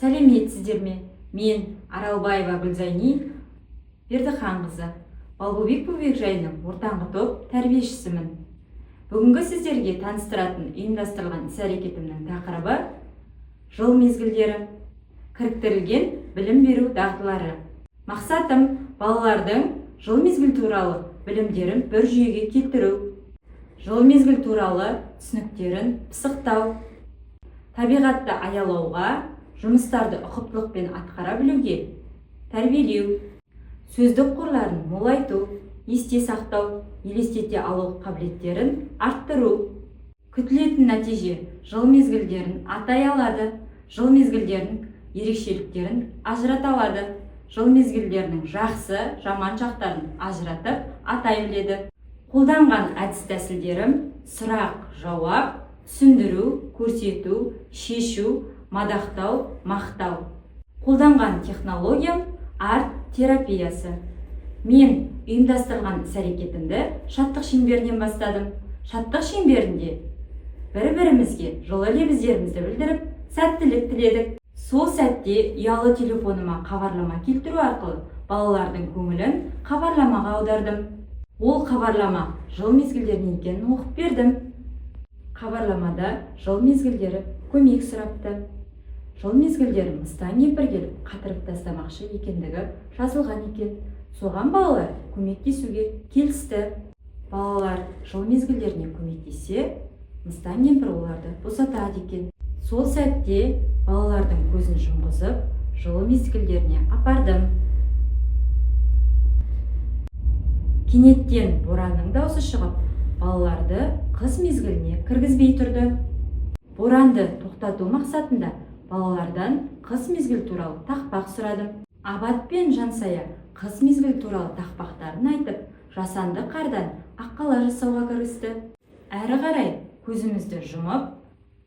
Сәлеметсіздер ме? Мен Аралбаева Гүлзайни Бердіханқызы, Балбөбек бөбекжайының ортаңғы топ тәрбиешісімін. Бүгінгі сіздерге таныстыратын ұйымдастырылған іс-әрекетімнің тақырыбы жыл мезгілдері, кіріктірілген білім беру дағдылары. Мақсатым балалардың жыл мезгіл туралы білімдерін бір жүйеге келтіру, жыл мезгіл туралы түсініктерін пысықтау, табиғатты аялауға, жұмыстарды ұқыптылықпен атқара білуге тәрбиелеу, сөздік қорларын молайту, есте сақтау, елестете алу қабілеттерін арттыру. Күтілетін нәтиже жыл мезгілдерін атай алады, жыл мезгілдерінің ерекшеліктерін ажырата алады, жыл мезгілдерінің жақсы, жаман жақтарын ажыратып атай біледі. Қолданған әдіс тәсілдерім сұрақ, жауап, түсіндіру, көрсету, шешу, мадақтау, мақтау. Қолданған технологиям арт терапиясы. Мен ұйымдастырылған іс-әрекетімді шаттық шеңберінен бастадым. Шаттық шеңберінде бір-бірімізге жылы лебіздерімізді білдіріп, сәттілік тіледік. Сол сәтте ұялы телефоныма хабарлама келтіру арқылы балалардың көңілін хабарламаға аудардым. Ол хабарлама жыл мезгілдерінен екенін оқып бердім. Хабарламада жыл мезгілдері көмек сұрапты. Жыл мезгілдері мыстан кемпір келіп қатырып тастамақшы екендігі жазылған екен. Соған балалар көмектесуге келісті. Балалар жыл мезгілдеріне көмектессе, мыстан кемпір оларды босатады екен. Сол сәтте балалардың көзін жұмғызып, жыл мезгілдеріне апардым. Кенеттен боранның даусы шығып, балаларды қыс мезгіліне кіргізбей тұрды. Боранды тоқтату мақсатында балалардан қыс мезгіл туралы тақпақ сұрадым. Абат пен Жансая қыс мезгіл туралы тақпақтарын айтып, жасанды қардан аққала жасауға кірісті. Әрі қарай көзімізді жұмып,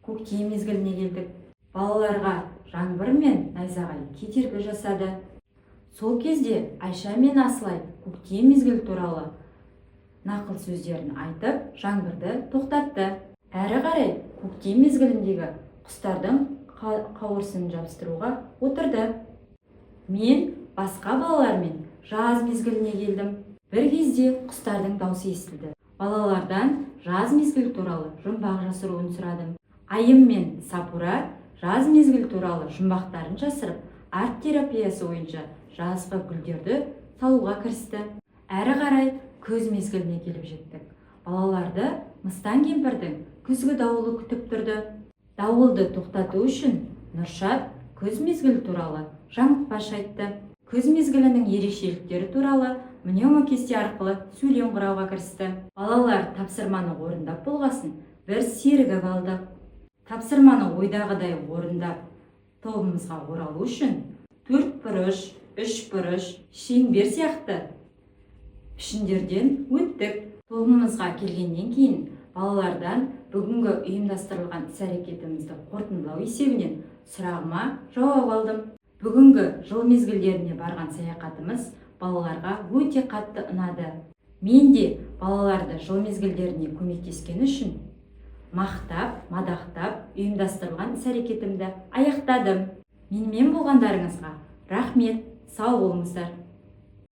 көктем мезгіліне келдік. Балаларға жаңбыр мен найзағай кедергі жасады. Сол кезде Айша мен Асылай көктем мезгіл туралы нақыл сөздерін айтып, жаңбырды тоқтатты. Әрі қарай көктем мезгіліндегі құстардың қауырсын жабыстыруға отырды. Мен басқа балалармен жаз мезгіліне келдім. Бір кезде құстардың даусы естілді. Балалардан жаз мезгіл туралы жұмбақ жасыруын сұрадым. Айым мен Сапура жаз мезгіл туралы жұмбақтарын жасырып, арт терапиясы ойынша жазғы гүлдерді салуға кірісті. Әрі қарай күз мезгіліне келіп жеттік. Балаларды мыстан кемпірдің күзгі дауылы күтіп тұрды. Дауылды тоқтату үшін Нұршат күз мезгіл туралы жаңылтпаш айтты. Күз мезгілінің ерекшеліктері туралы мнема кесте арқылы сөйлем құрауға кірісті. Балалар тапсырманы орындап болғасын, бір серігіп алды. Тапсырманы ойдағыдай орындап, тобымызға оралу үшін 4 бұрыш, 3 бұрыш, шеңбер сияқты пішіндерден өттік. Тобымызға келгеннен кейін балалардан бүгінгі ұйымдастырылған іс-әрекетімізді қорытындылау есебінен сұрағыма жауап алдым. Бүгінгі жыл мезгілдеріне барған саяхатымыз балаларға өте қатты ұнады. Мен де балаларды жыл мезгілдеріне көмектескен үшін мақтап, мадақтап ұйымдастырылған іс-әрекетімді аяқтадым. Менімен болғандарыңызға рахмет, сау болыңыздар.